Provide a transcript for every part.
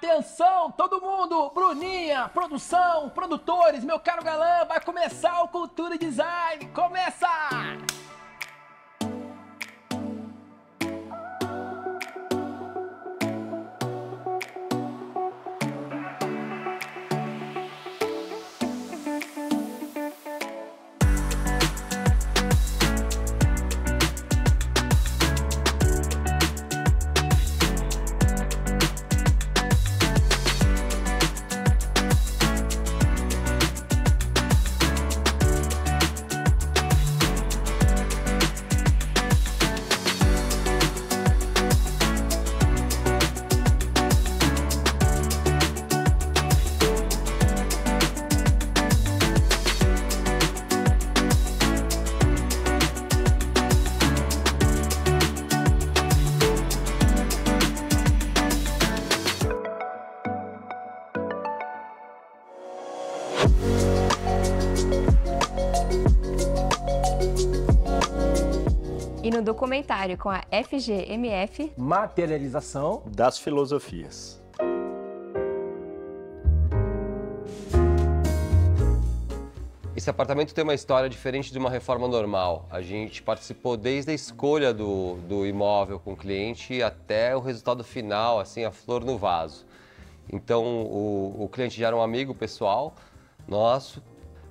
Atenção, todo mundo! Bruninha, produção, produtores, meu caro galã, vai começar o Cultura e Design! Começa! E no documentário com a FGMF, Materialização das filosofias. Esse apartamento tem uma história diferente de uma reforma normal. A gente participou desde a escolha do imóvel com o cliente até o resultado final, assim, a flor no vaso. Então, o cliente já era um amigo pessoal nosso.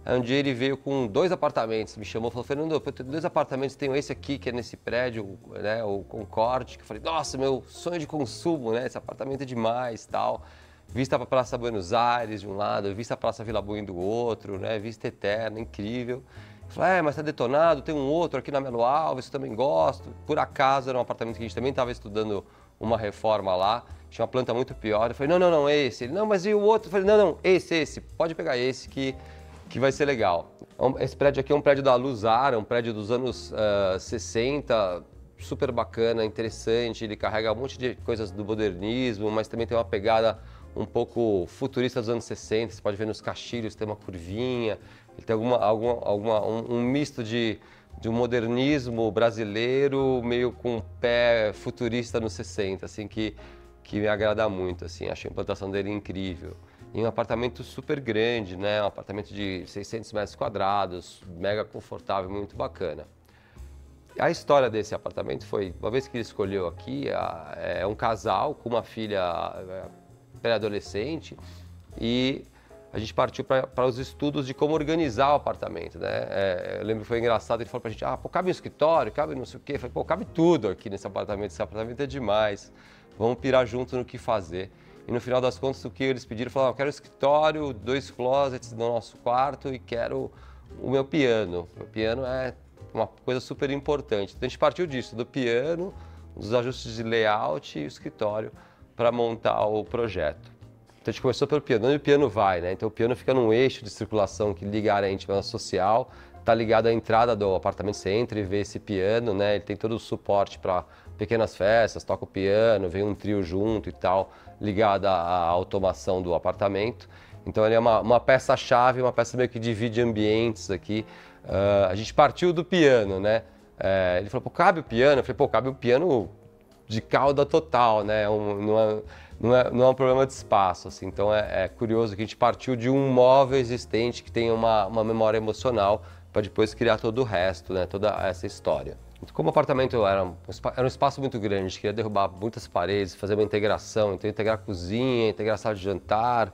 Aí um dia ele veio com 2 apartamentos, me chamou e falou: Fernando, eu tenho 2 apartamentos, tenho esse aqui que é nesse prédio, né, o Concorde, que eu falei: nossa, meu sonho de consumo, né, esse apartamento é demais, tal. Vista para a Praça Buenos Aires de um lado, vista para a Praça Vila Buim do outro, né, vista eterna, incrível. Eu falei: mas tá detonado, tem um outro aqui na Melo Alves, que eu também gosto. Por acaso era um apartamento que a gente também estava estudando uma reforma lá, tinha uma planta muito pior. Eu falei: não, é esse. Ele: não, mas e o outro? Eu falei: não, esse, pode pegar esse que vai ser legal. Esse prédio aqui é um prédio da Luzara, um prédio dos anos 60, super bacana, interessante. Ele carrega um monte de coisas do modernismo, mas também tem uma pegada um pouco futurista dos anos 60. Você pode ver nos caixilhos, tem uma curvinha. Ele tem um misto de um modernismo brasileiro, meio com um pé futurista nos 60, assim, que me agrada muito, assim. Achei a implantação dele incrível. Em um apartamento super grande, né? Um apartamento de 600 metros quadrados, mega confortável, muito bacana. A história desse apartamento foi, uma vez que ele escolheu aqui, é um casal com uma filha pré-adolescente e a gente partiu para os estudos de como organizar o apartamento, né? Eu lembro que foi engraçado, ele falou pra gente: cabe um escritório, cabe não sei o quê. Eu falei: cabe tudo aqui nesse apartamento, esse apartamento é demais, vamos pirar junto no que fazer. E no final das contas, o que eles pediram, falaram: eu quero um escritório, 2 closets no nosso quarto e quero o meu piano. O piano é uma coisa super importante. Então a gente partiu disso, do piano, dos ajustes de layout e o escritório para montar o projeto. Então a gente começou pelo piano, onde o piano vai, né? Então o piano fica num eixo de circulação que liga a área íntima à social, está ligado à entrada do apartamento, você entra e vê esse piano, né? Ele tem todo o suporte para pequenas festas, toca o piano, vem um trio junto e tal, ligado à automação do apartamento. Então ele é uma peça-chave, uma peça meio que divide ambientes aqui. A gente partiu do piano, né? Ele falou: cabe o piano? Eu falei: cabe o piano de cauda total, né? Não é um problema de espaço, assim. Então é curioso que a gente partiu de um móvel existente que tem uma memória emocional para depois criar todo o resto, né? Toda essa história. Como o apartamento era um espaço muito grande, a gente queria derrubar muitas paredes, fazer uma integração, então integrar cozinha, integrar sala de jantar,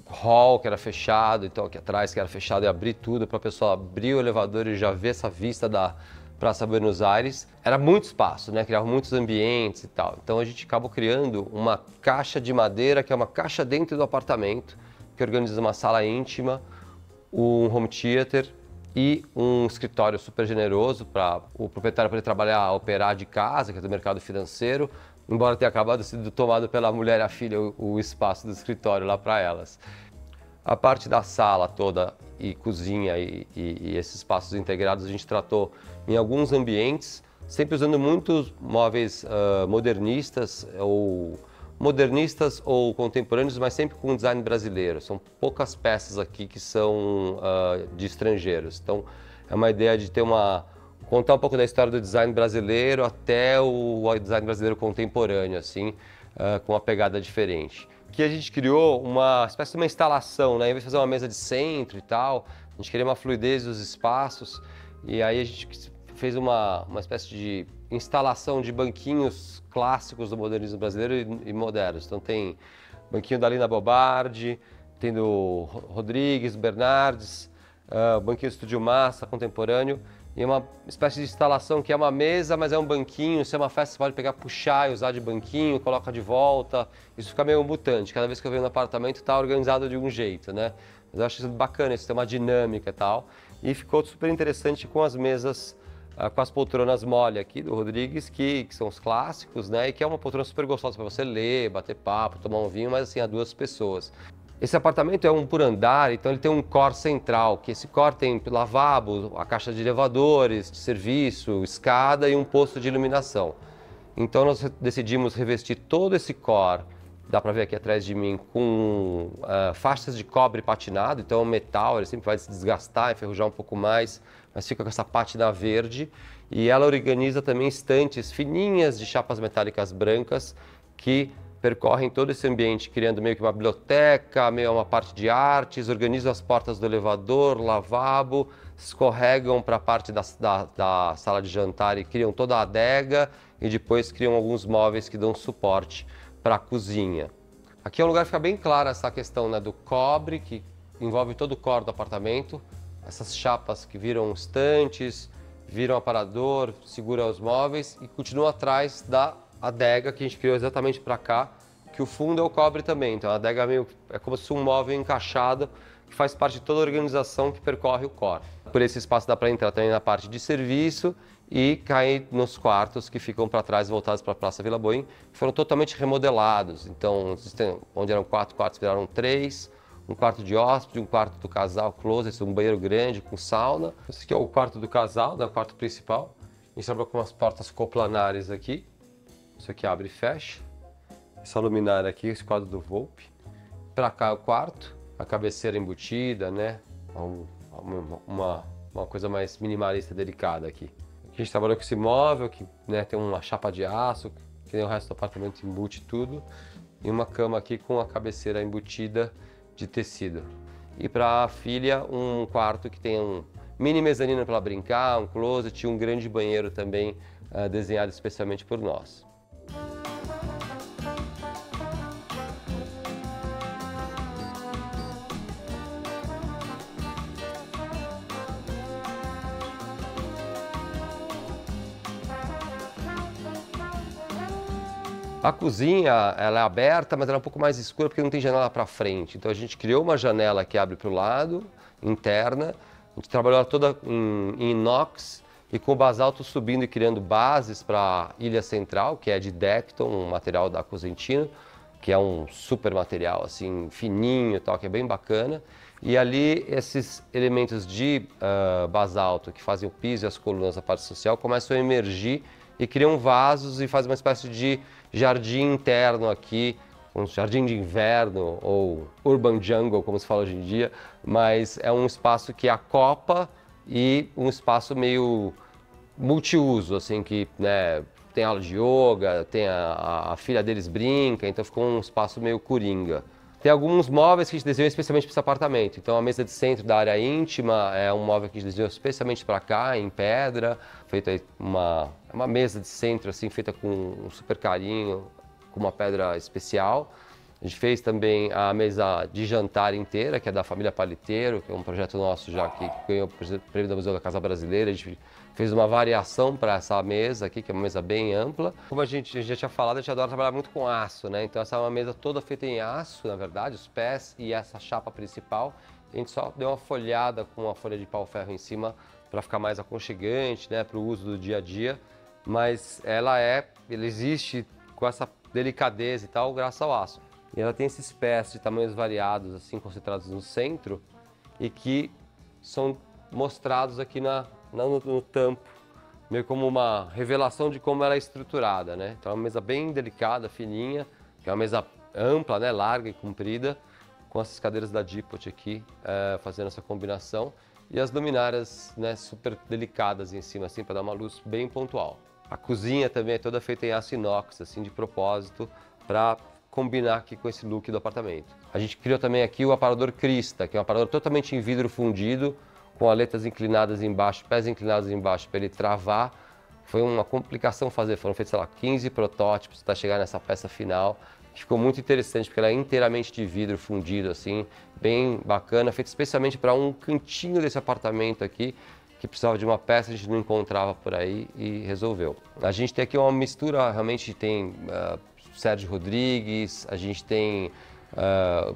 hall que era fechado, então aqui atrás que era fechado, e abrir tudo para a pessoa abrir o elevador e já ver essa vista da Praça Buenos Aires. Era muito espaço, né? Criava muitos ambientes e tal. Então a gente acabou criando uma caixa de madeira, que é uma caixa dentro do apartamento, que organiza uma sala íntima, um home theater e um escritório super generoso para o proprietário poder trabalhar, operar de casa, que é do mercado financeiro, embora tenha acabado sendo tomado pela mulher e a filha o espaço do escritório lá para elas. A parte da sala toda e cozinha e esses espaços integrados a gente tratou em alguns ambientes, sempre usando muitos móveis modernistas ou contemporâneos, mas sempre com design brasileiro. São poucas peças aqui que são de estrangeiros. Então é uma ideia de contar um pouco da história do design brasileiro até o design brasileiro contemporâneo, assim, com uma pegada diferente. que a gente criou uma espécie de uma instalação, né? Em vez de fazer uma mesa de centro e tal, a gente queria uma fluidez dos espaços e aí a gente fez uma espécie de instalação de banquinhos clássicos do modernismo brasileiro e modernos. Então tem banquinho da Lina Bobardi, tem do Rodrigues, Bernardes, banquinho do Estúdio Massa, contemporâneo, e uma espécie de instalação que é uma mesa, mas é um banquinho. Se é uma festa, você pode pegar, puxar e usar de banquinho, coloca de volta. Isso fica meio mutante. Cada vez que eu venho no apartamento, está organizado de um jeito, né? Mas eu acho isso bacana, isso tem uma dinâmica e tal. E ficou super interessante com as mesas, com as poltronas mole aqui do Rodrigues, que são os clássicos, né? E que é uma poltrona super gostosa para você ler, bater papo, tomar um vinho, mas assim, a 2 pessoas. Esse apartamento é um por andar, então ele tem um core central, que esse core tem lavabo, a caixa de elevadores, de serviço, escada e um posto de iluminação. Então nós decidimos revestir todo esse core, dá para ver aqui atrás de mim, com faixas de cobre patinado, então é um metal, ele sempre vai se desgastar, enferrujar um pouco mais, mas fica com essa pátina verde. E ela organiza também estantes fininhas de chapas metálicas brancas que percorrem todo esse ambiente, criando meio que uma biblioteca, meio uma parte de artes, organizam as portas do elevador, lavabo, escorregam para a parte da sala de jantar e criam toda a adega e depois criam alguns móveis que dão suporte para a cozinha. Aqui é um lugar que fica bem clara essa questão, né, do cobre, que envolve todo o core do apartamento, essas chapas que viram estantes, viram aparador, seguram os móveis e continua atrás da adega que a gente criou exatamente para cá, que o fundo é o cobre também. Então a adega é como se fosse um móvel encaixado que faz parte de toda a organização que percorre o core. Por esse espaço dá para entrar também na parte de serviço e cair nos quartos que ficam para trás, voltados para a Praça Vila Boim, que foram totalmente remodelados. Então, onde eram 4 quartos, viraram 3, um quarto de hóspede, um quarto do casal, closet, um banheiro grande com sauna. Esse aqui é o quarto do casal, né, o quarto principal. A gente trabalhou com umas portas coplanares aqui. Isso aqui abre e fecha. Essa luminária aqui, esse quadro do Volpe. Para cá é o quarto, a cabeceira embutida, né? Uma coisa mais minimalista, delicada aqui. Aqui a gente trabalhou com esse móvel que, né, tem uma chapa de aço, que nem o resto do apartamento embute tudo. E uma cama aqui com a cabeceira embutida de tecido. E para a filha, um quarto que tem um mini mezanino para ela brincar, um closet e um grande banheiro também desenhado especialmente por nós. A cozinha, ela é aberta, mas ela é um pouco mais escura porque não tem janela para frente. Então a gente criou uma janela que abre para o lado, interna. A gente trabalhou ela toda em inox e com o basalto subindo e criando bases para a ilha central, que é de Decton, um material da Cosentino, que é um super material, assim, fininho e tal, que é bem bacana. E ali esses elementos de basalto que fazem o piso e as colunas da parte social começam a emergir e criam vasos e fazem uma espécie de jardim interno aqui, um jardim de inverno ou urban jungle, como se fala hoje em dia, mas é um espaço que acopa e um espaço meio multiuso, assim, que, né, tem aula de yoga, tem a filha deles brinca, então ficou um espaço meio coringa. Tem alguns móveis que a gente desenhou especialmente para esse apartamento. Então a mesa de centro da área íntima é um móvel que a gente desenhou especialmente para cá, em pedra, feita uma mesa de centro assim, feita com um super carinho, com uma pedra especial. A gente fez também a mesa de jantar inteira, que é da família Paliteiro, que é um projeto nosso já que ganhou o prêmio da Museu da Casa Brasileira. A gente fez uma variação para essa mesa aqui, que é uma mesa bem ampla. Como a gente já tinha falado, a gente adora trabalhar muito com aço, né? Então essa é uma mesa toda feita em aço, na verdade, os pés e essa chapa principal. A gente só deu uma folhada com uma folha de pau-ferro em cima para ficar mais aconchegante, né, para o uso do dia a dia. Mas ela existe com essa delicadeza e tal, graças ao aço. E ela tem esses pés de tamanhos variados, assim, concentrados no centro, e que são mostrados aqui no tampo, meio como uma revelação de como ela é estruturada, né? Então é uma mesa bem delicada, fininha, que é uma mesa ampla, né, larga e comprida, com essas cadeiras da Dipot aqui, fazendo essa combinação, e as luminárias, né, super delicadas em cima, assim, para dar uma luz bem pontual. A cozinha também é toda feita em aço inox, assim, de propósito, para combinar aqui com esse look do apartamento. A gente criou também aqui o aparador Crista, que é um aparador totalmente em vidro fundido, com aletas inclinadas embaixo, pés inclinados embaixo, para ele travar. Foi uma complicação fazer, foram feitos, sei lá, 15 protótipos para chegar nessa peça final, que ficou muito interessante, porque ela é inteiramente de vidro fundido, assim, bem bacana, feito especialmente para um cantinho desse apartamento aqui, que precisava de uma peça, a gente não encontrava por aí e resolveu. A gente tem aqui uma mistura, realmente tem Sérgio Rodrigues, a gente tem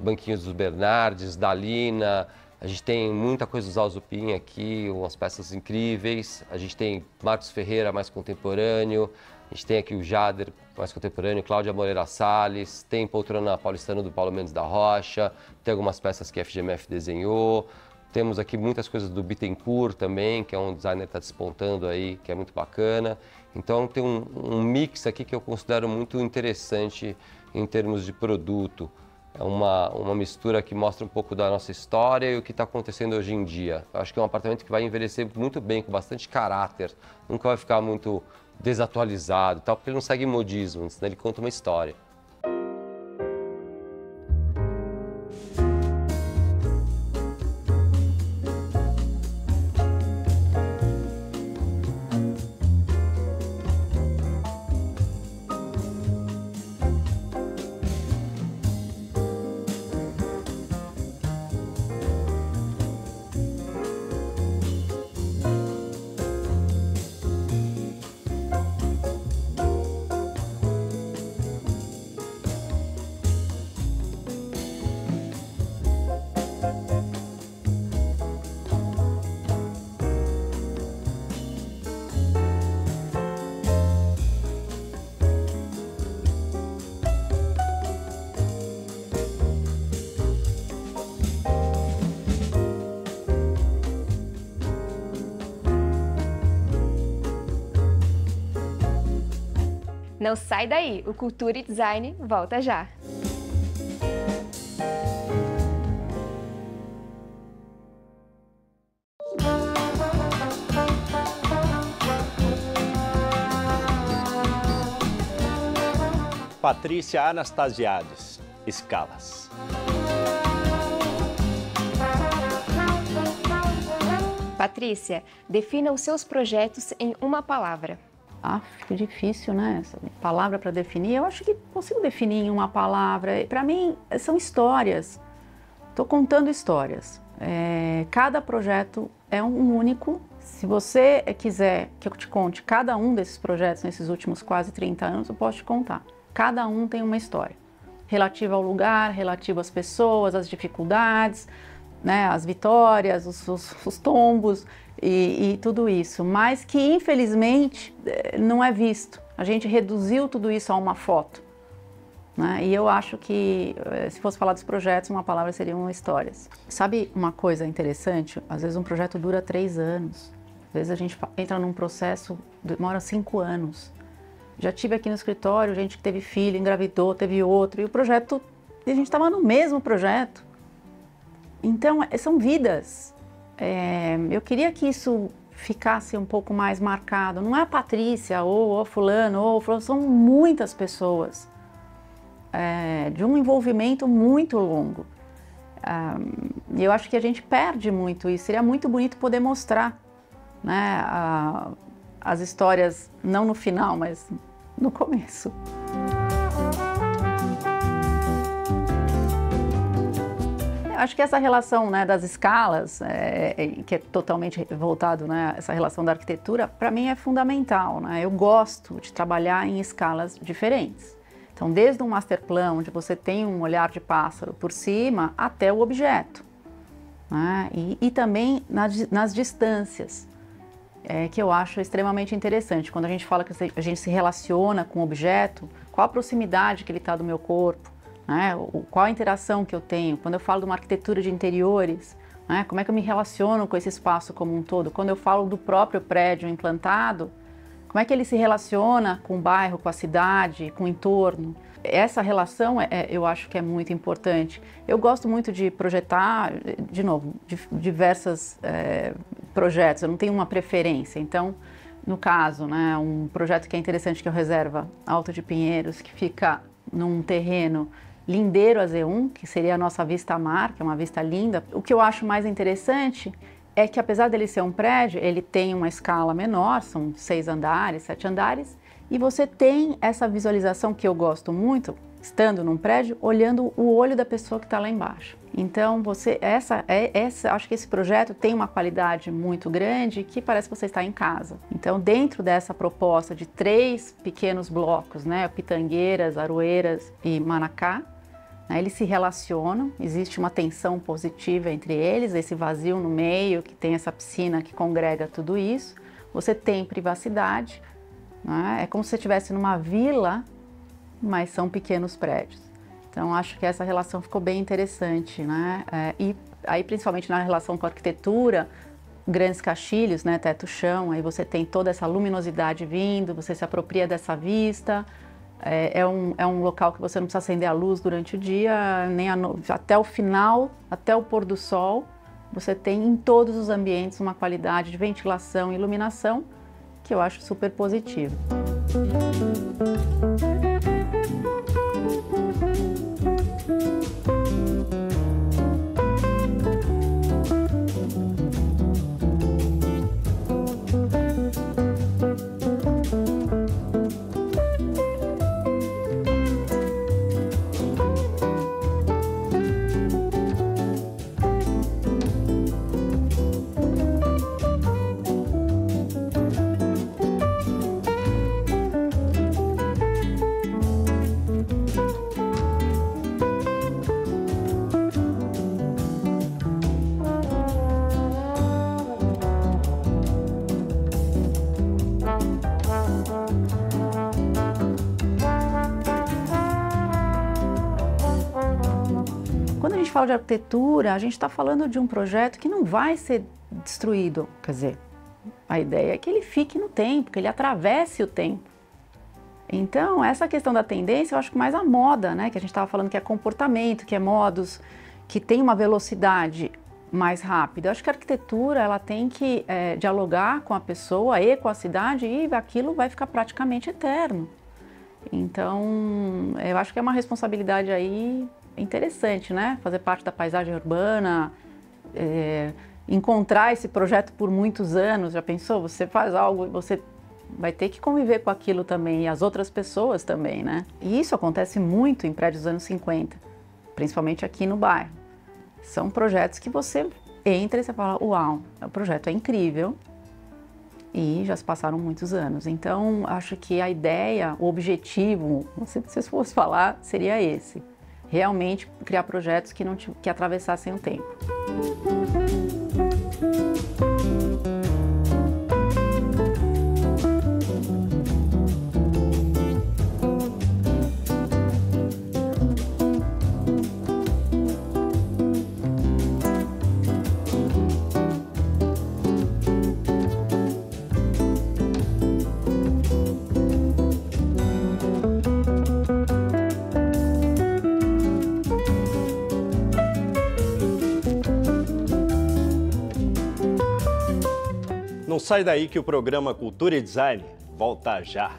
banquinhos dos Bernardes, Dalina, a gente tem muita coisa do Zalzupin aqui, umas peças incríveis, a gente tem Marcos Ferreira mais contemporâneo, a gente tem aqui o Jader mais contemporâneo, Cláudia Moreira Salles, tem poltrona paulistana do Paulo Mendes da Rocha, tem algumas peças que a FGMF desenhou. Temos aqui muitas coisas do Bittencourt também, que é um designer que está despontando aí, que é muito bacana. Então tem um mix aqui que eu considero muito interessante em termos de produto. É uma mistura que mostra um pouco da nossa história e o que está acontecendo hoje em dia. Eu acho que é um apartamento que vai envelhecer muito bem, com bastante caráter, nunca vai ficar muito desatualizado e tal, porque ele não segue modismo, senão ele conta uma história. Não sai daí, o Cultura e Design volta já. Patrícia Anastasiades, Escalas. Patrícia, defina os seus projetos em uma palavra. Que difícil, né? Essa palavra para definir. Eu acho que consigo definir em uma palavra. Para mim, são histórias. Estou contando histórias. Cada projeto é um único. Se você quiser que eu te conte cada um desses projetos nesses últimos quase 30 anos, eu posso te contar. Cada um tem uma história. Relativa ao lugar, relativa às pessoas, às dificuldades, né? As vitórias, os tombos e tudo isso, mas que infelizmente não é visto. A gente reduziu tudo isso a uma foto, né? E eu acho que se fosse falar dos projetos, uma palavra seriam histórias. Sabe uma coisa interessante? Às vezes um projeto dura 3 anos, às vezes a gente entra num processo, demora 5 anos. Já tive aqui no escritório gente que teve filho, engravidou, teve outro, e o projeto, a gente estava no mesmo projeto. Então, são vidas. Eu queria que isso ficasse um pouco mais marcado. Não é a Patrícia, ou fulano, são muitas pessoas. De um envolvimento muito longo. E eu acho que a gente perde muito isso. Seria muito bonito poder mostrar, né, as histórias, não no final, mas no começo. Acho que essa relação, né, das escalas, que é totalmente voltado, né, essa relação da arquitetura, para mim é fundamental, né? Eu gosto de trabalhar em escalas diferentes. Então, desde um master plan, onde você tem um olhar de pássaro por cima, até o objeto, né? E também nas distâncias, que eu acho extremamente interessante. Quando a gente fala que a gente se relaciona com o objeto, qual a proximidade que ele está do meu corpo, né? Qual a interação que eu tenho? Quando eu falo de uma arquitetura de interiores, né? Como é que eu me relaciono com esse espaço como um todo? Quando eu falo do próprio prédio implantado, como é que ele se relaciona com o bairro, com a cidade, com o entorno? Essa relação eu acho que é muito importante. Eu gosto muito de projetar, de novo, diversos projetos, eu não tenho uma preferência. Então, no caso, né, um projeto que é interessante, que é o Reserva Alto de Pinheiros, que fica num terreno Lindeiro AZ1, que seria a nossa vista mar, que é uma vista linda. O que eu acho mais interessante é que, apesar dele ser um prédio, ele tem uma escala menor, são 6 andares, 7 andares, e você tem essa visualização que eu gosto muito, estando num prédio, olhando o olho da pessoa que está lá embaixo. Então, acho que esse projeto tem uma qualidade muito grande que parece que você está em casa. Então, dentro dessa proposta de 3 pequenos blocos, né, Pitangueiras, Aroeiras e Manacá, né, eles se relacionam, existe uma tensão positiva entre eles, esse vazio no meio, que tem essa piscina que congrega tudo isso. Você tem privacidade, né, é como se você estivesse numa vila, mas são pequenos prédios. Então, acho que essa relação ficou bem interessante, né? E aí, principalmente na relação com a arquitetura, grandes caixilhos, né? Teto-chão, aí você tem toda essa luminosidade vindo, você se apropria dessa vista. É um local que você não precisa acender a luz durante o dia, nem até o final, até o pôr do sol. Você tem em todos os ambientes uma qualidade de ventilação e iluminação que eu acho super positiva. Quando a gente fala de arquitetura, a gente está falando de um projeto que não vai ser destruído. Quer dizer, a ideia é que ele fique no tempo, que ele atravesse o tempo. Então, essa questão da tendência, eu acho que mais a moda, né? Que a gente estava falando que é comportamento, que é modos, que tem uma velocidade mais rápida. Eu acho que a arquitetura, ela tem que dialogar com a pessoa e com a cidade e aquilo vai ficar praticamente eterno. Então, eu acho que é uma responsabilidade aí interessante, né? Fazer parte da paisagem urbana, encontrar esse projeto por muitos anos. Já pensou? Você faz algo e você vai ter que conviver com aquilo também e as outras pessoas também, né? E isso acontece muito em prédios dos anos 50, principalmente aqui no bairro. São projetos que você entra e você fala, uau, o projeto é incrível e já se passaram muitos anos. Então, acho que a ideia, o objetivo, se eu fosse falar, seria esse. Realmente criar projetos que atravessassem o tempo. Não sai daí que o programa Cultura e Design volta já.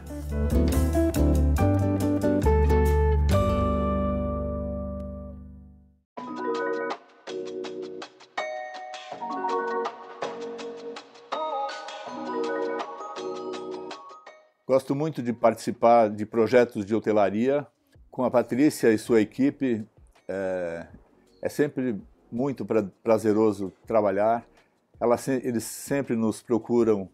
Gosto muito de participar de projetos de hotelaria. Com a Patrícia e sua equipe, é sempre muito prazeroso trabalhar. Eles sempre nos procuram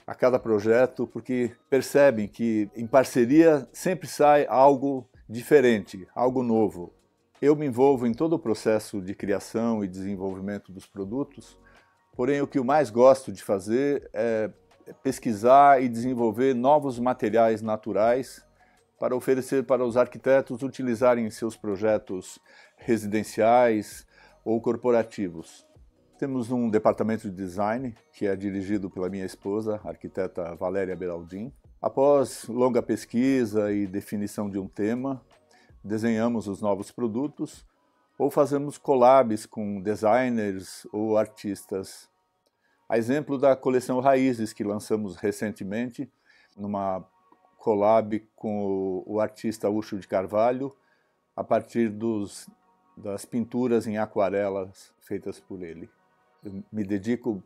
a cada projeto porque percebem que em parceria sempre sai algo diferente, algo novo. Eu me envolvo em todo o processo de criação e desenvolvimento dos produtos, porém o que eu mais gosto de fazer é pesquisar e desenvolver novos materiais naturais para oferecer para os arquitetos utilizarem em seus projetos residenciais ou corporativos. Temos um departamento de design, que é dirigido pela minha esposa, a arquiteta Valéria Beraldin. Após longa pesquisa e definição de um tema, desenhamos os novos produtos ou fazemos collabs com designers ou artistas. A exemplo da coleção Raízes, que lançamos recentemente, numa collab com o artista Ucho de Carvalho, a partir das pinturas em aquarelas feitas por ele. Eu me dedico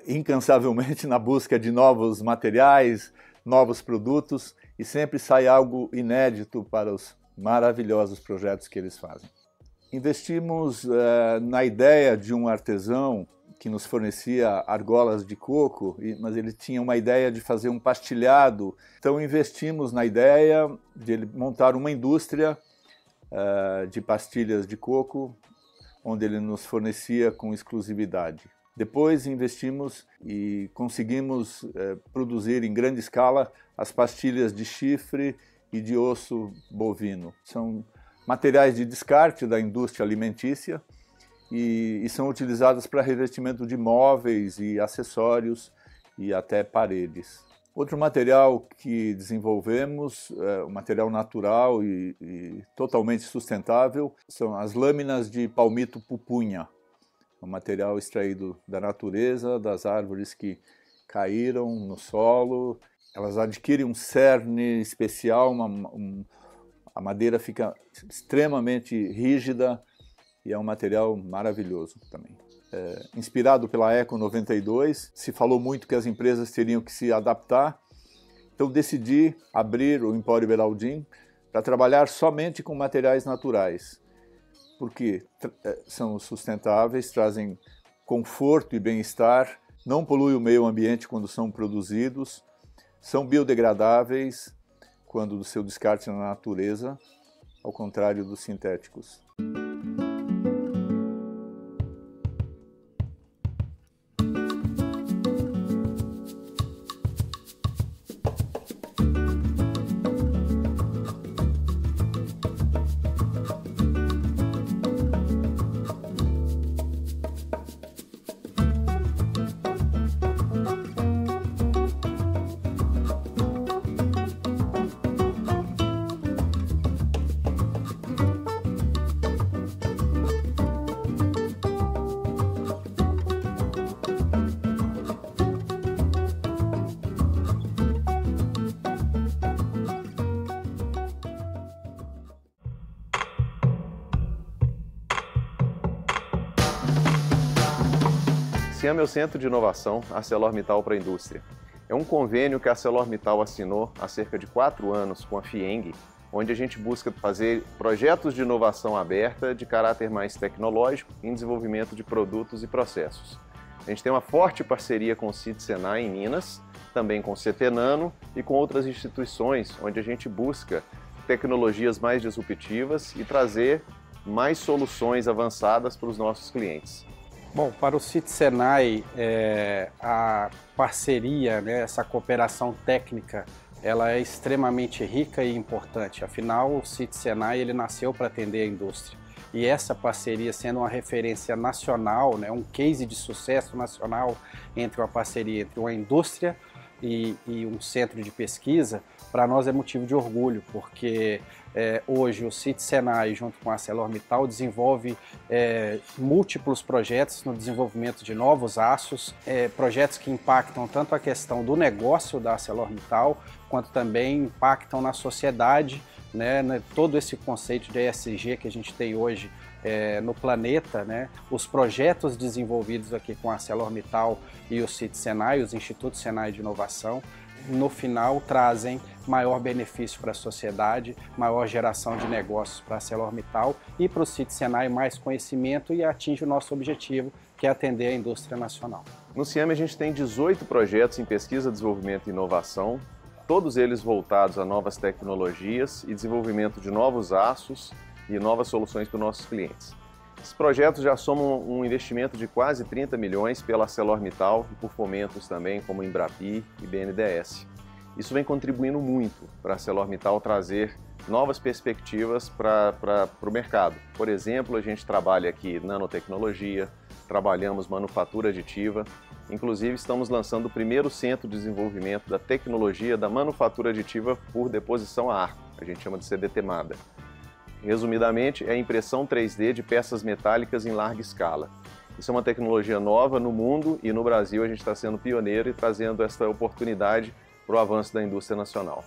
incansavelmente na busca de novos materiais, novos produtos, e sempre sai algo inédito para os maravilhosos projetos que eles fazem. Investimos na ideia de um artesão que nos fornecia argolas de coco, mas ele tinha uma ideia de fazer um pastilhado. Então investimos na ideia de ele montar uma indústria de pastilhas de coco, onde ele nos fornecia com exclusividade. Depois investimos e conseguimos produzir em grande escala as pastilhas de chifre e de osso bovino. São materiais de descarte da indústria alimentícia e são utilizadas para revestimento de móveis e acessórios e até paredes. Outro material que desenvolvemos, um material natural e totalmente sustentável, são as lâminas de palmito pupunha, um material extraído da natureza, das árvores que caíram no solo. Elas adquirem um cerne especial, a madeira fica extremamente rígida e é um material maravilhoso também. Inspirado pela Eco 92, se falou muito que as empresas teriam que se adaptar, então decidi abrir o Empório Beraldim para trabalhar somente com materiais naturais, porque são sustentáveis, trazem conforto e bem-estar, não poluem o meio ambiente quando são produzidos, são biodegradáveis quando do seu descarte na natureza, ao contrário dos sintéticos. Ciam é o Centro de Inovação ArcelorMittal para a Indústria. É um convênio que a ArcelorMittal assinou há cerca de 4 anos com a FIENG, onde a gente busca fazer projetos de inovação aberta de caráter mais tecnológico em desenvolvimento de produtos e processos. A gente tem uma forte parceria com o CIT Senai em Minas, também com o CT Nano e com outras instituições, onde a gente busca tecnologias mais disruptivas e trazer mais soluções avançadas para os nossos clientes. Bom, para o CIT Senai, a parceria, essa cooperação técnica, ela é extremamente rica e importante. Afinal, o CIT Senai ele nasceu para atender a indústria. E essa parceria sendo uma referência nacional, um case de sucesso nacional entre uma parceria entre uma indústria e um centro de pesquisa, para nós é motivo de orgulho, porque hoje o CIT Senai, junto com a ArcelorMittal, desenvolve múltiplos projetos no desenvolvimento de novos aços, projetos que impactam tanto a questão do negócio da ArcelorMittal, quanto também impactam na sociedade, todo esse conceito de ESG que a gente tem hoje no planeta, os projetos desenvolvidos aqui com a ArcelorMittal e o CIT Senai, os Institutos Senai de Inovação, no final trazem maior benefício para a sociedade, maior geração de negócios para a ArcelorMittal e para o CIT Senai mais conhecimento e atinge o nosso objetivo, que é atender a indústria nacional. No Ciam a gente tem 18 projetos em pesquisa, desenvolvimento e inovação, todos eles voltados a novas tecnologias e desenvolvimento de novos aços e novas soluções para os nossos clientes. Esses projetos já somam um investimento de quase 30 milhões pela ArcelorMittal e por fomentos também como Embrapi e BNDES. Isso vem contribuindo muito para a ArcelorMittal trazer novas perspectivas para o mercado. Por exemplo, a gente trabalha aqui nanotecnologia, trabalhamos manufatura aditiva, inclusive estamos lançando o primeiro centro de desenvolvimento da tecnologia da manufatura aditiva por deposição a arco, a gente chama de CDT-MADA. Resumidamente, é a impressão 3D de peças metálicas em larga escala. Isso é uma tecnologia nova no mundo e no Brasil a gente está sendo pioneiro e trazendo essa oportunidade para o avanço da indústria nacional.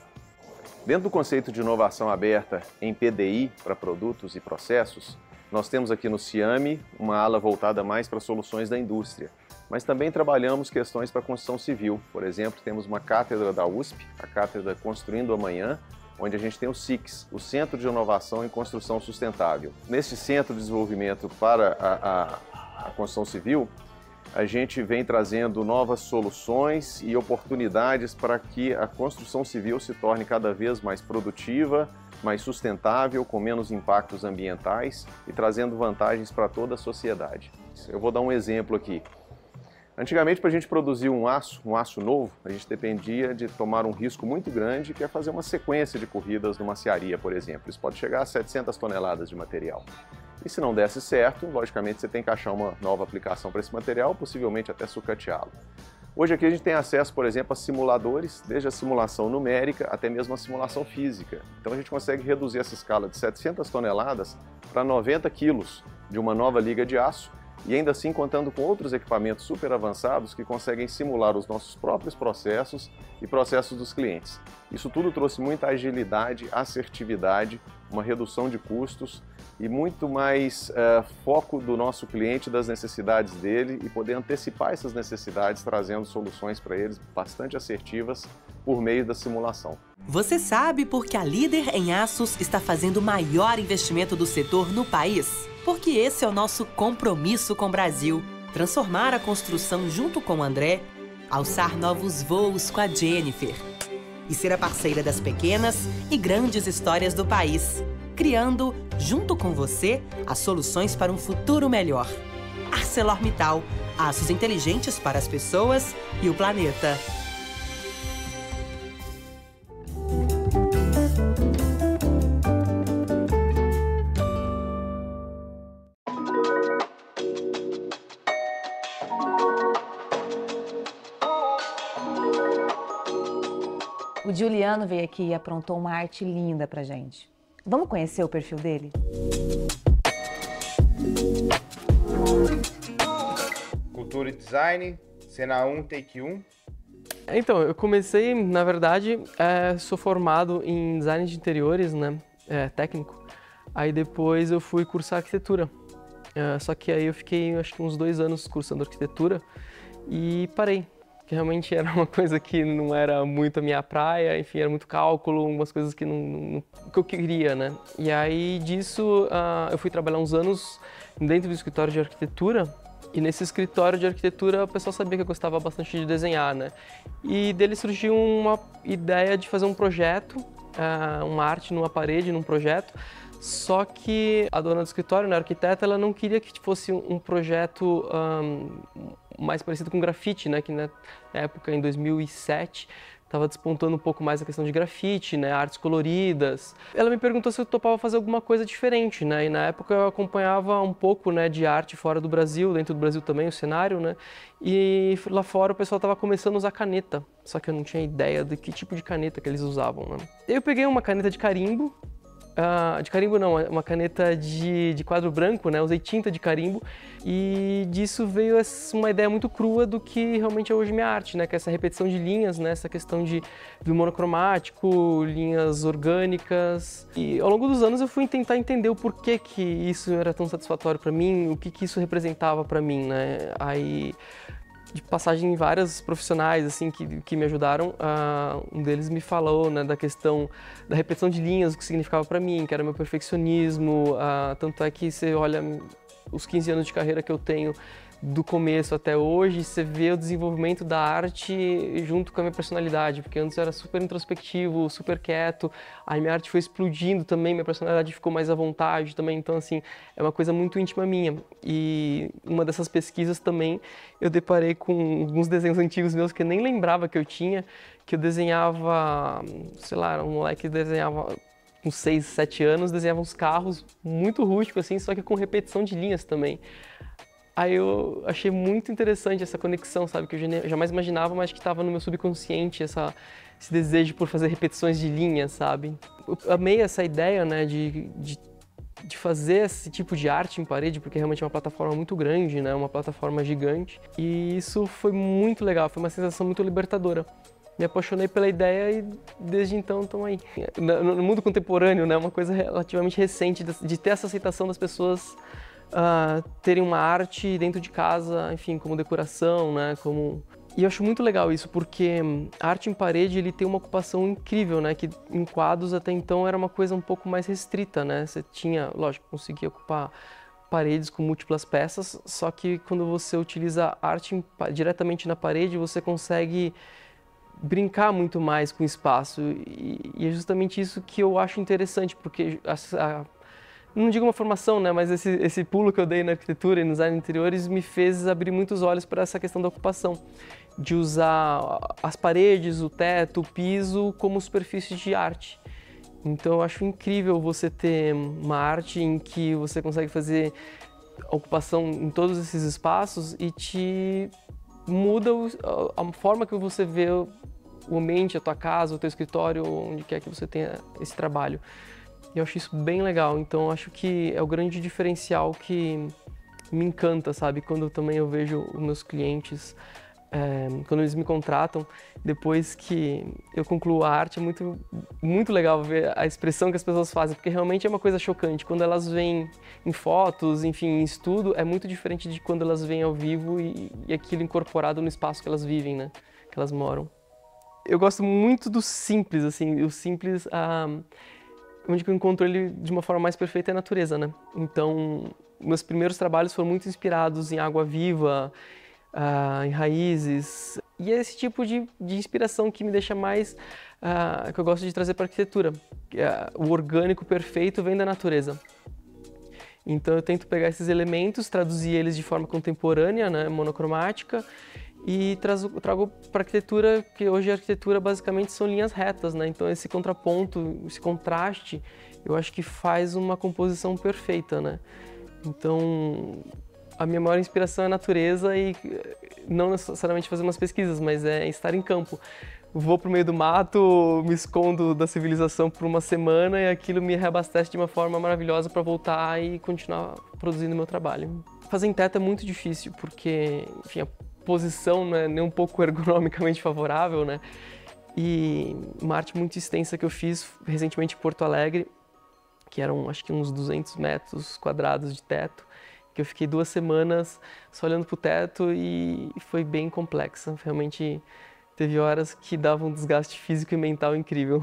Dentro do conceito de inovação aberta em PDI, para produtos e processos, nós temos aqui no CIAME uma ala voltada mais para soluções da indústria, mas também trabalhamos questões para construção civil. Por exemplo, temos uma cátedra da USP, a cátedra Construindo Amanhã, onde a gente tem o CICS, o Centro de Inovação em Construção Sustentável. Neste Centro de Desenvolvimento para a Construção Civil, a gente vem trazendo novas soluções e oportunidades para que a construção civil se torne cada vez mais produtiva, mais sustentável, com menos impactos ambientais e trazendo vantagens para toda a sociedade. Eu vou dar um exemplo aqui. Antigamente, para a gente produzir um aço novo, a gente dependia de tomar um risco muito grande, que é fazer uma sequência de corridas numa cearia, por exemplo. Isso pode chegar a 700 toneladas de material. E se não desse certo, logicamente você tem que achar uma nova aplicação para esse material, possivelmente até sucateá-lo. Hoje aqui a gente tem acesso, por exemplo, a simuladores, desde a simulação numérica até mesmo a simulação física. Então a gente consegue reduzir essa escala de 700 toneladas para 90 quilos de uma nova liga de aço, e ainda assim contando com outros equipamentos super avançados que conseguem simular os nossos próprios processos e processos dos clientes. Isso tudo trouxe muita agilidade, assertividade, uma redução de custos e muito mais foco do nosso cliente, das necessidades dele e poder antecipar essas necessidades, trazendo soluções para eles bastante assertivas por meio da simulação. Você sabe por que a Líder em Aços está fazendo o maior investimento do setor no país? Porque esse é o nosso compromisso com o Brasil. Transformar a construção junto com o André, alçar novos voos com a Jennifer e ser a parceira das pequenas e grandes histórias do país, criando, junto com você, as soluções para um futuro melhor. ArcelorMittal, aços inteligentes para as pessoas e o planeta. O Juliano veio aqui e aprontou uma arte linda pra gente. Vamos conhecer o perfil dele? Cultura e Design, Cena 1, Take 1. Então, eu comecei, na verdade, sou formado em design de interiores, né, técnico. Aí depois eu fui cursar arquitetura. Só que aí eu fiquei, acho que uns 2 anos cursando arquitetura e parei. Que realmente era uma coisa que não era muito a minha praia, enfim, era muito cálculo, umas coisas que que eu queria, né? E aí disso eu fui trabalhar uns anos dentro do escritório de arquitetura, e nesse escritório de arquitetura o pessoal sabia que eu gostava bastante de desenhar, né? E dele surgiu uma ideia de fazer um projeto, uma arte numa parede, num projeto, só que a dona do escritório, né, a arquiteta, ela não queria que fosse um projeto mais parecido com grafite, né, que na época, em 2007, estava despontando um pouco mais a questão de grafite, né, artes coloridas. Ela me perguntou se eu topava fazer alguma coisa diferente, né, e na época eu acompanhava um pouco, né, de arte fora do Brasil, dentro do Brasil também, o cenário, né, e lá fora o pessoal estava começando a usar caneta, só que eu não tinha ideia de que tipo de caneta que eles usavam, né. Eu peguei uma caneta de carimbo, uma caneta de quadro branco, né? Usei tinta de carimbo e disso veio uma ideia muito crua do que realmente é hoje minha arte, né? Que é essa repetição de linhas, né? Essa questão de monocromático, linhas orgânicas. E ao longo dos anos eu fui tentar entender o porquê que isso era tão satisfatório para mim, o que isso representava para mim, né? Aí, de passagem em vários profissionais assim que me ajudaram, um deles me falou, né, da questão da repetição de linhas, o que significava para mim, que era meu perfeccionismo, tanto é que você olha os 15 anos de carreira que eu tenho do começo até hoje, você vê o desenvolvimento da arte junto com a minha personalidade, porque antes eu era super introspectivo, super quieto, aí minha arte foi explodindo também, minha personalidade ficou mais à vontade também, então assim, é uma coisa muito íntima minha. E uma dessas pesquisas também, eu deparei com alguns desenhos antigos meus que eu nem lembrava que eu tinha, que eu desenhava, sei lá, era um moleque que desenhava com 6, 7 anos, desenhava uns carros muito rústicos assim, só que com repetição de linhas também. Aí eu achei muito interessante essa conexão, sabe, que eu jamais imaginava, mas que estava no meu subconsciente, esse desejo por fazer repetições de linhas, sabe. Eu amei essa ideia, né, de fazer esse tipo de arte em parede, porque realmente é uma plataforma muito grande, né, uma plataforma gigante, e isso foi muito legal, foi uma sensação muito libertadora. me apaixonei pela ideia e desde então estamos aí. No mundo contemporâneo, né, uma coisa relativamente recente de ter essa aceitação das pessoas terem uma arte dentro de casa, enfim, como decoração, né, E eu acho muito legal isso, porque a arte em parede ele tem uma ocupação incrível, né, que em quadros até então era uma coisa um pouco mais restrita, né, você tinha, lógico, conseguia ocupar paredes com múltiplas peças, só que quando você utiliza arte diretamente na parede, você consegue brincar muito mais com o espaço e é justamente isso que eu acho interessante, porque não digo uma formação, né, mas esse pulo que eu dei na arquitetura e no design de interiores me fez abrir muitos olhos para essa questão da ocupação, de usar as paredes, o teto, o piso como superfície de arte. Então eu acho incrível você ter uma arte em que você consegue fazer a ocupação em todos esses espaços e te muda a forma que você vê o ambiente, a tua casa, o teu escritório, onde quer que você tenha esse trabalho. E eu acho isso bem legal, então eu acho que é o grande diferencial que me encanta, sabe? Quando também eu vejo os meus clientes, quando eles me contratam, depois que eu concluo a arte, é muito legal ver a expressão que as pessoas fazem, porque realmente é uma coisa chocante. Quando elas veem em fotos, enfim, em estudo, é muito diferente de quando elas veem ao vivo e aquilo incorporado no espaço que elas vivem, né? Que elas moram. Eu gosto muito do simples, assim, o simples, onde eu encontro ele de uma forma mais perfeita é a natureza, né? Então, meus primeiros trabalhos foram muito inspirados em água viva, em raízes, e é esse tipo de inspiração que me deixa mais, que eu gosto de trazer para a arquitetura. O orgânico perfeito vem da natureza. Então eu tento pegar esses elementos, traduzir eles de forma contemporânea, né, monocromática, e trago para a arquitetura, que hoje a arquitetura basicamente são linhas retas, né? Então esse contraponto, esse contraste, eu acho que faz uma composição perfeita, né? Então a minha maior inspiração é a natureza e não necessariamente fazer umas pesquisas, mas é estar em campo. Vou para o meio do mato, me escondo da civilização por uma semana e aquilo me reabastece de uma forma maravilhosa para voltar e continuar produzindo meu trabalho. Fazer em teto é muito difícil porque, enfim, a posição não é nem um pouco ergonomicamente favorável, né? E uma arte muito extensa que eu fiz recentemente em Porto Alegre, que eram acho que uns 200 metros quadrados de teto, que eu fiquei 2 semanas só olhando para o teto e foi bem complexa. Realmente teve horas que davam um desgaste físico e mental incrível.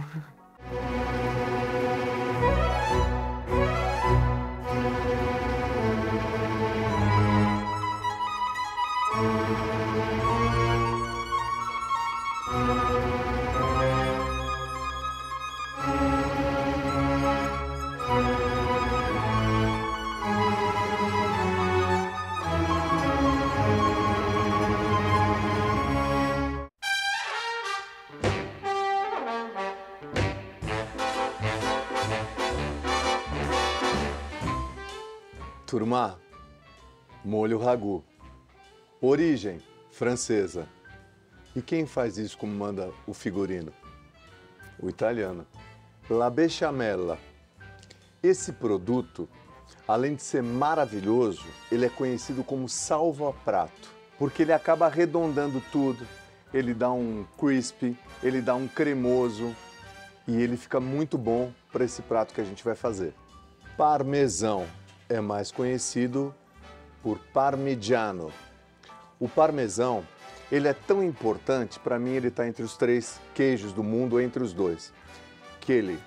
Turma, molho ragu. Origem francesa. E quem faz isso como manda o figurino? O italiano. La Bechamella. Esse produto, além de ser maravilhoso, ele é conhecido como salva-prato, porque ele acaba arredondando tudo, ele dá um crispy, ele dá um cremoso e ele fica muito bom para esse prato que a gente vai fazer. Parmesão é mais conhecido por parmigiano. O parmesão, ele é tão importante, para mim ele está entre os 3 queijos do mundo, ou entre os 2, que ele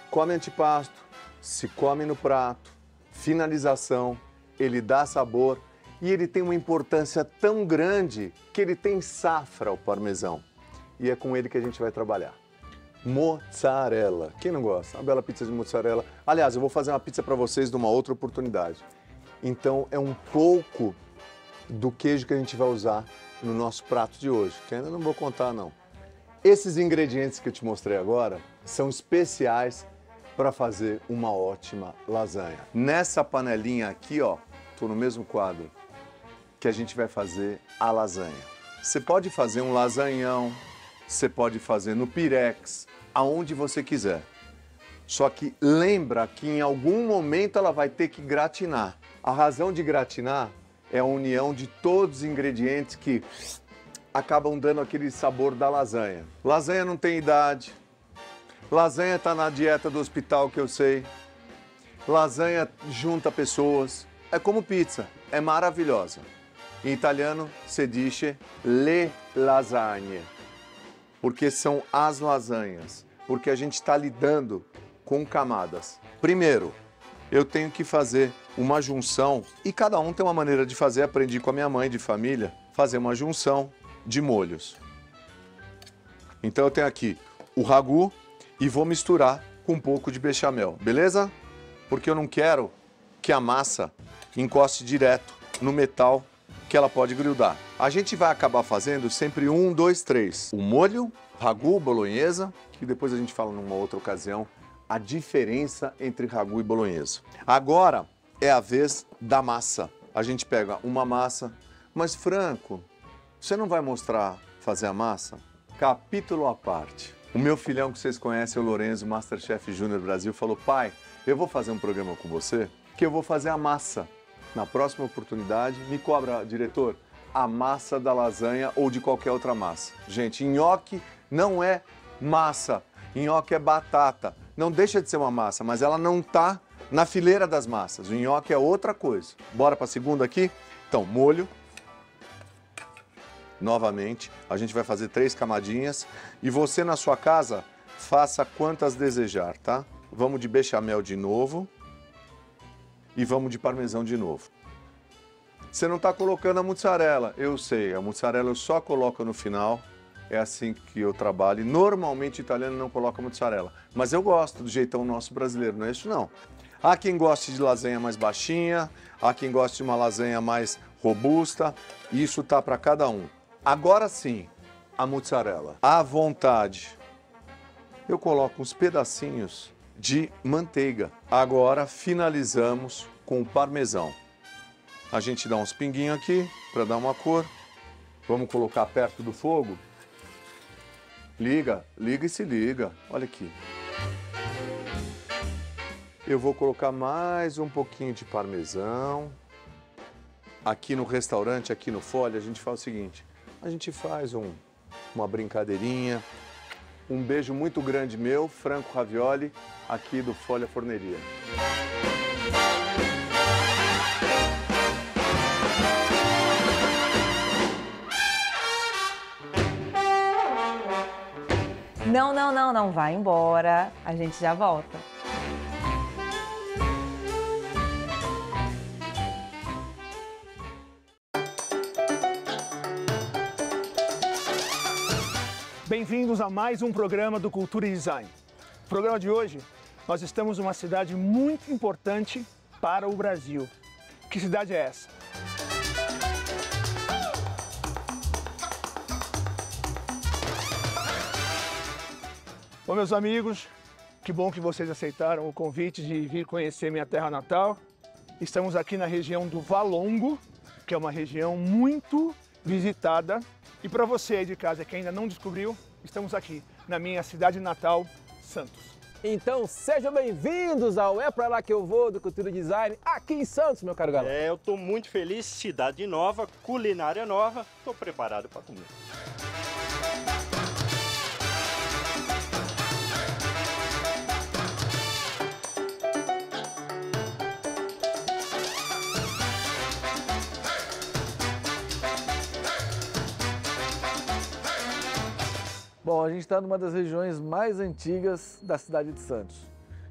come antipasto, se come no prato, finalização, ele dá sabor e ele tem uma importância tão grande que ele tem safra, o parmesão. E é com ele que a gente vai trabalhar. Mozzarella. Quem não gosta? Uma bela pizza de mozzarella. Aliás, eu vou fazer uma pizza para vocês numa outra oportunidade. Então, é um pouco do queijo que a gente vai usar no nosso prato de hoje, que ainda não vou contar, não. Esses ingredientes que eu te mostrei agora são especiais para fazer uma ótima lasanha. Nessa panelinha aqui, ó, tô no mesmo quadro, que a gente vai fazer a lasanha. Você pode fazer um lasanhão, você pode fazer no pirex, aonde você quiser. Só que lembra que em algum momento ela vai ter que gratinar. A razão de gratinar é a união de todos os ingredientes que acabam dando aquele sabor da lasanha. Lasanha não tem idade. Lasanha está na dieta do hospital, que eu sei. Lasanha junta pessoas. É como pizza, é maravilhosa. Em italiano, se dice le lasagne. Porque são as lasanhas. Porque a gente está lidando com camadas. Primeiro, eu tenho que fazer uma junção, e cada um tem uma maneira de fazer, aprendi com a minha mãe de família, fazer uma junção de molhos. Então eu tenho aqui o ragu e vou misturar com um pouco de bechamel, beleza? Porque eu não quero que a massa encoste direto no metal, que ela pode grudar. A gente vai acabar fazendo sempre 1, 2, 3. O molho, ragu, bolonhesa, que depois a gente fala numa outra ocasião, a diferença entre ragu e bolonhesa. Agora é a vez da massa. A gente pega uma massa, mas Franco, você não vai mostrar fazer a massa? Capítulo à parte. O meu filhão que vocês conhecem, o Lorenzo, Masterchef Júnior Brasil, falou: pai, eu vou fazer um programa com você que eu vou fazer a massa. Na próxima oportunidade, me cobra, diretor, a massa da lasanha ou de qualquer outra massa. Gente, nhoque não é massa, nhoque é batata. Não deixa de ser uma massa, mas ela não está na fileira das massas. O nhoque é outra coisa. Bora para a segunda aqui? Então, molho. Novamente, a gente vai fazer 3 camadinhas. E você, na sua casa, faça quantas desejar, tá? Vamos de bechamel de novo. E vamos de parmesão de novo. Você não está colocando a mussarela. Eu sei, a mussarela eu só coloco no final. É assim que eu trabalho. E normalmente o italiano não coloca mussarela. Mas eu gosto do jeitão nosso brasileiro, não é isso não. Há quem goste de lasanha mais baixinha, há quem goste de uma lasanha mais robusta. Isso tá para cada um. Agora sim, a mussarela. À vontade. Eu coloco uns pedacinhos de manteiga. Agora finalizamos com o parmesão. A gente dá uns pinguinhos aqui para dar uma cor. Vamos colocar perto do fogo. Liga, liga e se liga. Olha aqui. Eu vou colocar mais um pouquinho de parmesão. Aqui no restaurante, aqui no Folha, a gente faz o seguinte. A gente faz uma brincadeirinha. Um beijo muito grande meu, Franco Ravioli, aqui do Folha Forneria. Não, vai embora. A gente já volta. Bem-vindos a mais um programa do Cultura e Design. No programa de hoje, nós estamos em uma cidade muito importante para o Brasil. Que cidade é essa? Bom, meus amigos, que bom que vocês aceitaram o convite de vir conhecer minha terra natal. Estamos aqui na região do Valongo, que é uma região muito visitada. E para você aí de casa que ainda não descobriu, estamos aqui na minha cidade natal, Santos. Então sejam bem-vindos ao É Pra Lá Que Eu Vou do Cultura Design, aqui em Santos, meu caro galera. Eu tô muito feliz, cidade nova, culinária nova, tô preparado para comer. Bom, a gente está numa das regiões mais antigas da cidade de Santos.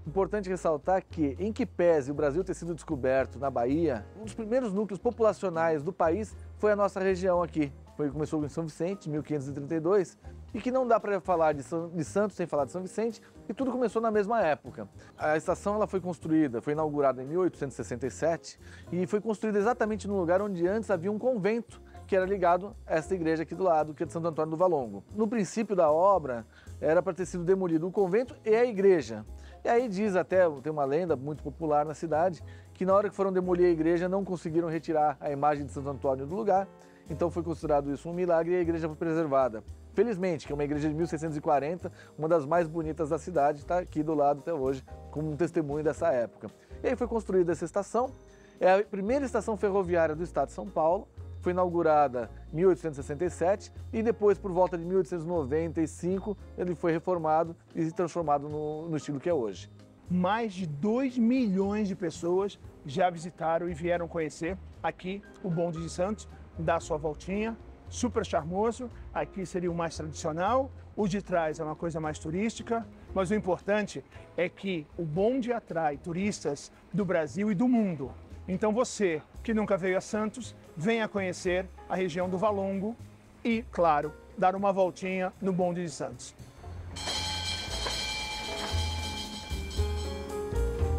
Importante ressaltar que, em que pese o Brasil ter sido descoberto na Bahia, um dos primeiros núcleos populacionais do país foi a nossa região aqui. Começou em São Vicente, em 1532, e que não dá para falar de Santos sem falar de São Vicente, e tudo começou na mesma época. A estação ela foi construída, foi inaugurada em 1867, e foi construída exatamente no lugar onde antes havia um convento, que era ligado a essa igreja aqui do lado, que é de Santo Antônio do Valongo. No princípio da obra, era para ter sido demolido o convento e a igreja. E aí diz até, tem uma lenda muito popular na cidade, que na hora que foram demolir a igreja, não conseguiram retirar a imagem de Santo Antônio do lugar, então foi considerado isso um milagre e a igreja foi preservada. Felizmente, que é uma igreja de 1640, uma das mais bonitas da cidade, está aqui do lado até hoje, como um testemunho dessa época. E aí foi construída essa estação, é a primeira estação ferroviária do estado de São Paulo, foi inaugurada em 1867 e depois, por volta de 1895, ele foi reformado e se transformado no estilo que é hoje. Mais de 2 milhões de pessoas já visitaram e vieram conhecer aqui o Bonde de Santos, dar sua voltinha, super charmoso. Aqui seria o mais tradicional, o de trás é uma coisa mais turística, mas o importante é que o bonde atrai turistas do Brasil e do mundo. Então você, que nunca veio a Santos, venha conhecer a região do Valongo e, claro, dar uma voltinha no Bonde de Santos.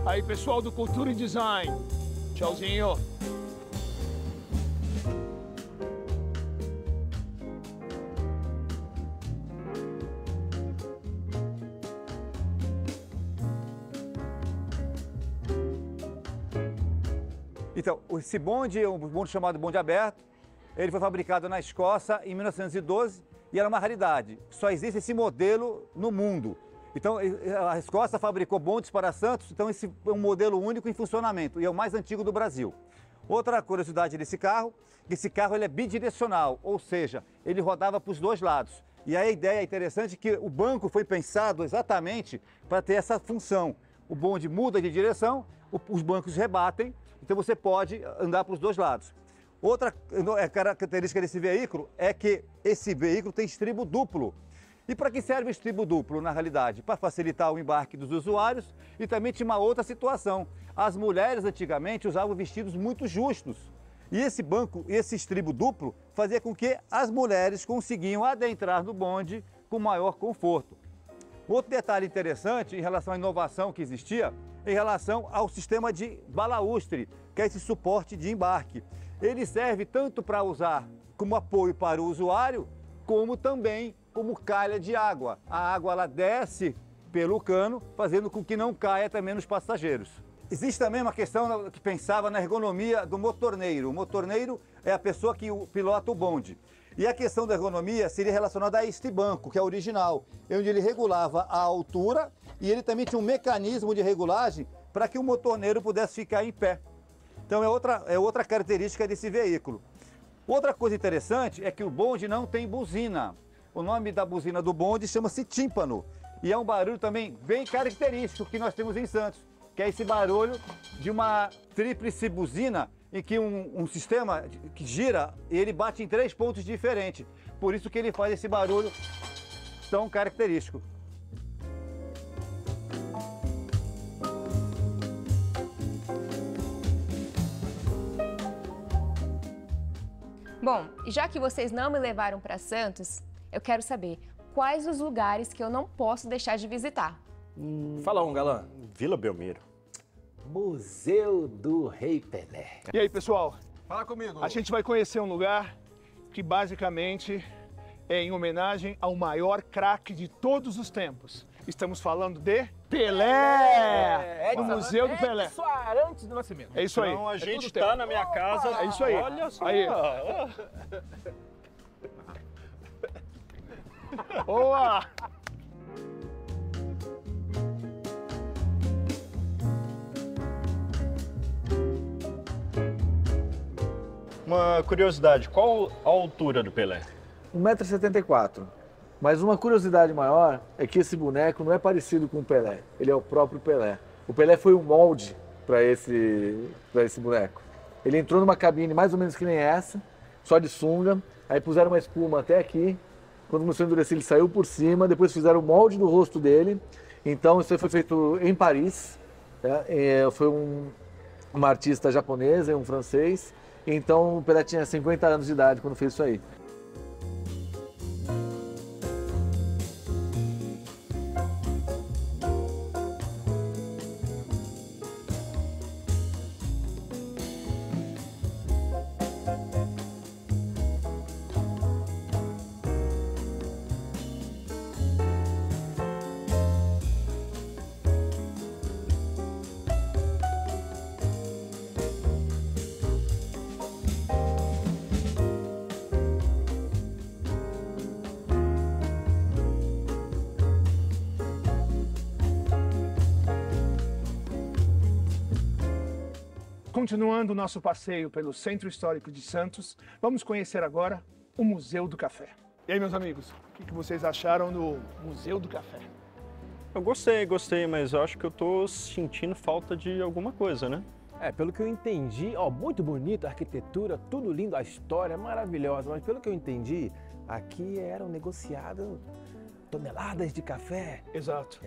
Aí, pessoal do Cultura e Design, tchauzinho. Então, esse bonde é um bonde chamado bonde aberto. Ele foi fabricado na Escócia em 1912 e era uma raridade. Só existe esse modelo no mundo. Então, a Escócia fabricou bondes para Santos, então esse é um modelo único em funcionamento e é o mais antigo do Brasil. Outra curiosidade desse carro, esse carro ele é bidirecional, ou seja, ele rodava para os dois lados. E aí a ideia é interessante que o banco foi pensado exatamente para ter essa função. O bonde muda de direção, os bancos rebatem, então você pode andar para os dois lados. Outra característica desse veículo é que esse veículo tem estribo duplo. E para que serve o estribo duplo, na realidade? Para facilitar o embarque dos usuários e também tinha uma outra situação. As mulheres antigamente usavam vestidos muito justos. E esse banco, esse estribo duplo, fazia com que as mulheres conseguiam adentrar no bonde com maior conforto. Outro detalhe interessante em relação à inovação que existia, em relação ao sistema de balaústre, que é esse suporte de embarque. Ele serve tanto para usar como apoio para o usuário, como também como calha de água. A água ela desce pelo cano, fazendo com que não caia também nos passageiros. Existe também uma questão que pensava na ergonomia do motorneiro. O motorneiro é a pessoa que pilota o bonde. E a questão da ergonomia seria relacionada a este banco, que é original, onde ele regulava a altura e ele também tinha um mecanismo de regulagem para que o motorneiro pudesse ficar em pé. Então é outra característica desse veículo. Outra coisa interessante é que o bonde não tem buzina. O nome da buzina do bonde chama-se tímpano. E é um barulho também bem característico que nós temos em Santos, que é esse barulho de uma tríplice buzina em que um sistema que gira e ele bate em 3 pontos diferentes. Por isso que ele faz esse barulho tão característico. Bom, já que vocês não me levaram para Santos, eu quero saber quais os lugares que eu não posso deixar de visitar. Fala um, galã. Vila Belmiro. Museu do Rei Pelé. E aí, pessoal? Fala comigo. A gente vai conhecer um lugar que basicamente é em homenagem ao maior craque de todos os tempos. Estamos falando de Pelé! No Museu do Pelé. Edson Arantes do Nascimento. É isso aí. Então a gente está na minha casa. É isso aí. Olha só. Aí. Boa! Uma curiosidade, qual a altura do Pelé? 1,74 m. Mas uma curiosidade maior é que esse boneco não é parecido com o Pelé. Ele é o próprio Pelé. O Pelé foi um molde para esse boneco. Ele entrou numa cabine mais ou menos que nem essa, só de sunga. Aí puseram uma espuma até aqui. Quando começou a endurecer, ele saiu por cima. Depois fizeram o molde do rosto dele. Então isso aí foi feito em Paris. Né? Foi uma artista japonesa e um francês. Então o Pelé tinha 50 anos de idade quando fez isso aí. Continuando o nosso passeio pelo Centro Histórico de Santos, vamos conhecer agora o Museu do Café. E aí, meus amigos, o que vocês acharam do Museu do Café? Eu gostei, mas eu acho que eu tô sentindo falta de alguma coisa, né? Pelo que eu entendi, ó, muito bonita a arquitetura, tudo lindo, a história é maravilhosa, mas pelo que eu entendi, aqui eram negociadas toneladas de café. Exato.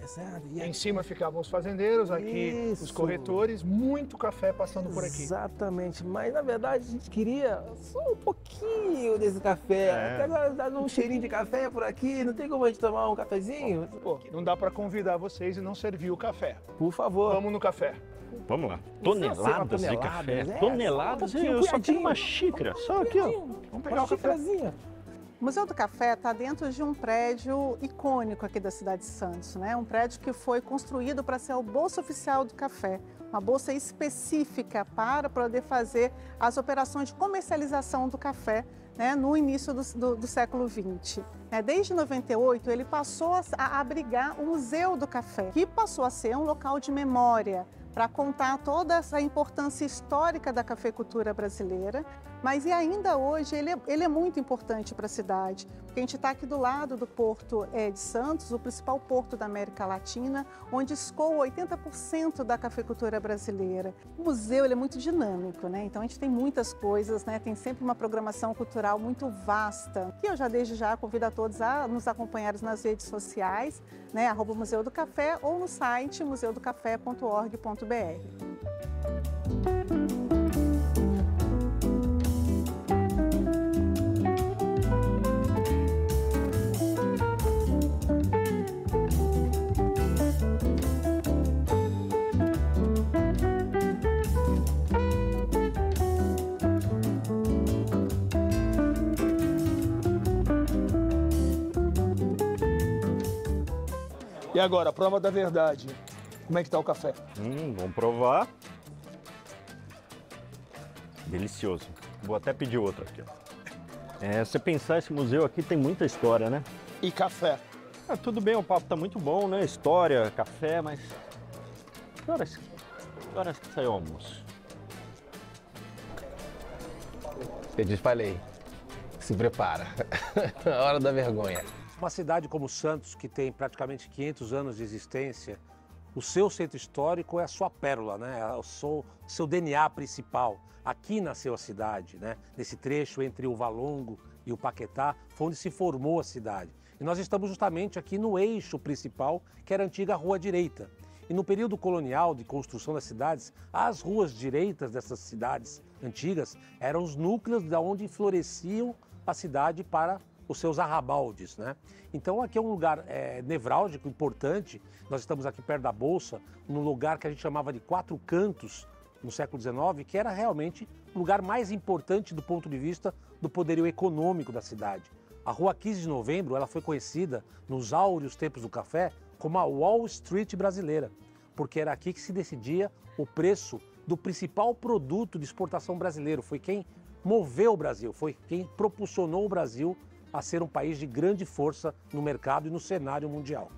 E em cima ficavam os fazendeiros, aqui os corretores, muito café passando por aqui. Exatamente, mas na verdade a gente queria só um pouquinho desse café. Até agora dá um cheirinho de café por aqui, não tem como a gente tomar um cafezinho? Pô, não dá para convidar vocês e não servir o café. Por favor. Vamos no café. Vamos lá. Toneladas de café. Toneladas? Eu só tenho uma xícara. Só aqui, ó. Vamos pegar o café. O Museu do Café está dentro de um prédio icônico aqui da cidade de Santos, né? Um prédio que foi construído para ser a Bolsa Oficial do Café, uma bolsa específica para poder fazer as operações de comercialização do café, né, no início do século XX. Desde 98, ele passou a abrigar o Museu do Café, que passou a ser um local de memória para contar toda essa importância histórica da cafeicultura brasileira, mas e ainda hoje ele é muito importante para a cidade, porque a gente está aqui do lado do Porto de Santos, o principal porto da América Latina, onde escoa 80% da cafeicultura brasileira. O museu ele é muito dinâmico, né? Então a gente tem muitas coisas, né? Tem sempre uma programação cultural muito vasta. E eu já desde já convido a todos a nos acompanharem nas redes sociais, né? @Museu do Café ou no site museudocafé.org.br. E agora, a prova da verdade. Como é que tá o café? Vamos provar. Delicioso. Vou até pedir outro aqui, ó. Você pensar, esse museu aqui tem muita história, né? E café? Tudo bem, o papo tá muito bom, né? História, café, mas... Que horas que saiu o almoço? Eu te falei, se prepara. A hora da vergonha. Uma cidade como Santos, que tem praticamente 500 anos de existência, o seu centro histórico é a sua pérola, né? É o seu DNA principal. Aqui nasceu a cidade, né? Nesse trecho entre o Valongo e o Paquetá, foi onde se formou a cidade. E nós estamos justamente aqui no eixo principal, que era a antiga Rua Direita. E no período colonial de construção das cidades, as ruas direitas dessas cidades antigas eram os núcleos de onde floresciam a cidade para os seus arrabaldes, né? Então aqui é um lugar nevrálgico, importante. Nós estamos aqui perto da Bolsa, num lugar que a gente chamava de Quatro Cantos, no século XIX, que era realmente o lugar mais importante do ponto de vista do poderio econômico da cidade. A Rua 15 de Novembro ela foi conhecida nos áureos tempos do café como a Wall Street brasileira, porque era aqui que se decidia o preço do principal produto de exportação brasileiro. Foi quem moveu o Brasil, foi quem propulsionou o Brasil a ser um país de grande força no mercado e no cenário mundial.